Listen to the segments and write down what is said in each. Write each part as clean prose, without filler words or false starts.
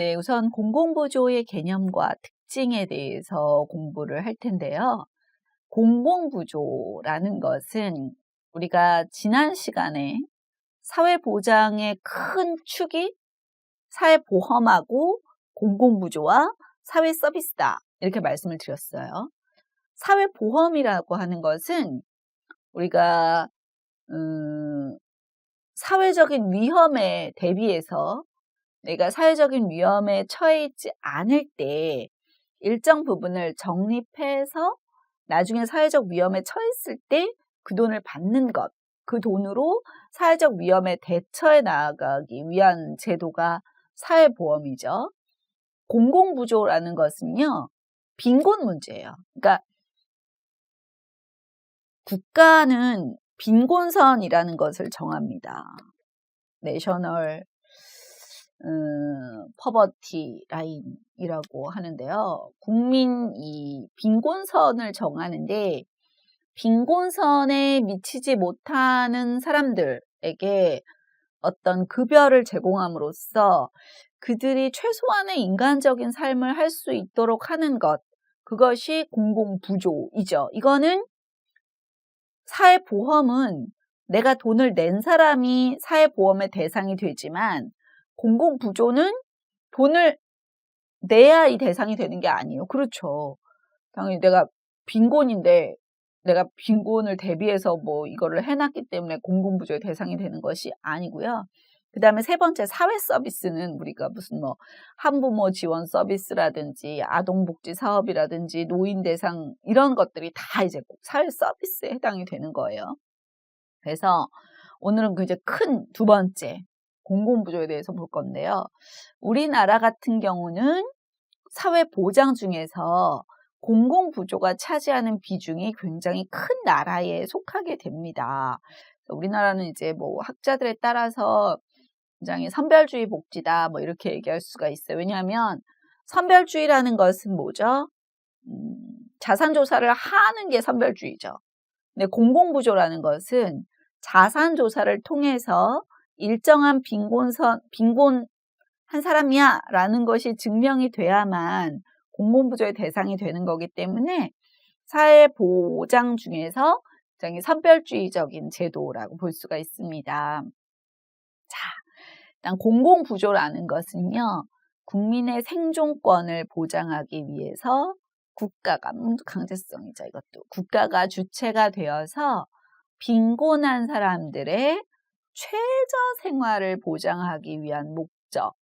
네, 우선 공공부조의 개념과 특징에 대해서 공부를 할 텐데요. 공공부조라는 것은 우리가 지난 시간에 사회보장의 큰 축이 사회보험하고 공공부조와 사회서비스다. 이렇게 말씀을 드렸어요. 사회보험이라고 하는 것은 우리가 사회적인 위험에 대비해서 내가 사회적인 위험에 처해 있지 않을 때 일정 부분을 적립해서 나중에 사회적 위험에 처했을 때 그 돈을 받는 것, 그 돈으로 사회적 위험에 대처해 나아가기 위한 제도가 사회보험이죠. 공공부조라는 것은요, 빈곤 문제예요. 그러니까 국가는 빈곤선이라는 것을 정합니다. 내셔널 퍼버티 라인이라고 하는데요. 국민이 빈곤선을 정하는데 빈곤선에 미치지 못하는 사람들에게 어떤 급여를 제공함으로써 그들이 최소한의 인간적인 삶을 할 수 있도록 하는 것, 그것이 공공부조이죠. 이거는 사회보험은 내가 돈을 낸 사람이 사회보험의 대상이 되지만 공공부조는 돈을 내야 이 대상이 되는 게 아니에요. 그렇죠. 당연히 내가 빈곤인데 내가 빈곤을 대비해서 뭐 이거를 해놨기 때문에 공공부조의 대상이 되는 것이 아니고요. 그 다음에 세 번째 사회 서비스는 우리가 무슨 뭐 한부모 지원 서비스라든지 아동복지 사업이라든지 노인 대상 이런 것들이 다 이제 사회 서비스에 해당이 되는 거예요. 그래서 오늘은 그 이제 큰 두 번째 공공부조에 대해서 볼 건데요. 우리나라 같은 경우는 사회보장 중에서 공공부조가 차지하는 비중이 굉장히 큰 나라에 속하게 됩니다. 우리나라는 이제 뭐 학자들에 따라서 굉장히 선별주의 복지다 뭐 이렇게 얘기할 수가 있어요. 왜냐하면 선별주의라는 것은 뭐죠? 자산조사를 하는 게 선별주의죠. 근데 공공부조라는 것은 자산조사를 통해서 일정한 빈곤한 사람이야 라는 것이 증명이 돼야만 공공부조의 대상이 되는 거기 때문에 사회보장 중에서 굉장히 선별주의적인 제도라고 볼 수가 있습니다. 자, 일단 공공부조라는 것은요, 국민의 생존권을 보장하기 위해서 국가가, 강제성이죠, 이것도. 국가가 주체가 되어서 빈곤한 사람들의 최저 생활을 보장하기 위한 목적으로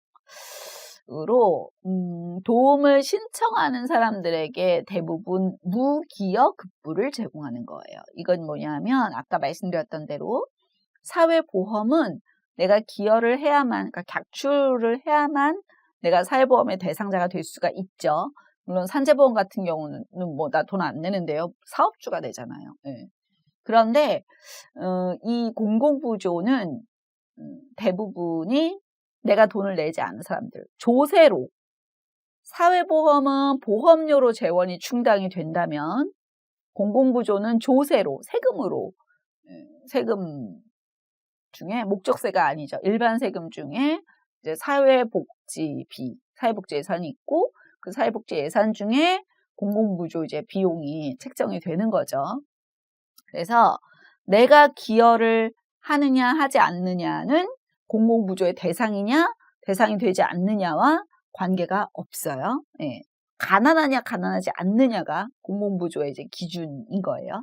도움을 신청하는 사람들에게 대부분 무기여 급부를 제공하는 거예요. 이건 뭐냐면 아까 말씀드렸던 대로 사회보험은 내가 기여를 해야만, 그러니까 객출을 해야만 내가 사회보험의 대상자가 될 수가 있죠. 물론 산재보험 같은 경우는 뭐 나 돈 안 내는데요. 사업주가 되잖아요. 네. 그런데 이 공공부조는 대부분이 내가 돈을 내지 않은 사람들, 조세로, 사회보험은 보험료로 재원이 충당이 된다면 공공부조는 조세로, 세금으로, 세금 중에 목적세가 아니죠. 일반 세금 중에 이제 사회복지비, 사회복지 예산이 있고 그 사회복지 예산 중에 공공부조 이제 비용이 책정이 되는 거죠. 그래서 내가 기여를 하느냐 하지 않느냐는 공공부조의 대상이냐 대상이 되지 않느냐와 관계가 없어요. 예. 가난하냐 가난하지 않느냐가 공공부조의 이제 기준인 거예요.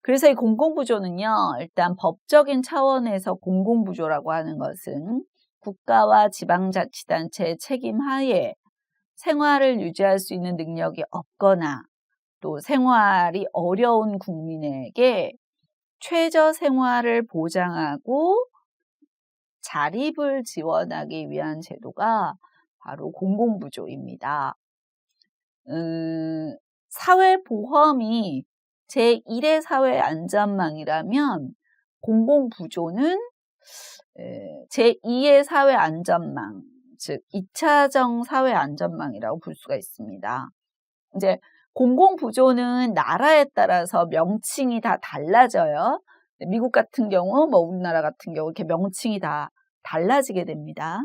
그래서 이 공공부조는요, 일단 법적인 차원에서 공공부조라고 하는 것은 국가와 지방자치단체의 책임 하에 생활을 유지할 수 있는 능력이 없거나 또 생활이 어려운 국민에게 최저 생활을 보장하고 자립을 지원하기 위한 제도가 바로 공공부조입니다. 사회보험이 제1의 사회안전망이라면 공공부조는 제2의 사회안전망, 즉 2차적 사회안전망이라고 볼 수가 있습니다. 이제 공공부조는 나라에 따라서 명칭이 다 달라져요. 미국 같은 경우, 뭐 우리나라 같은 경우 이렇게 명칭이 다 달라지게 됩니다.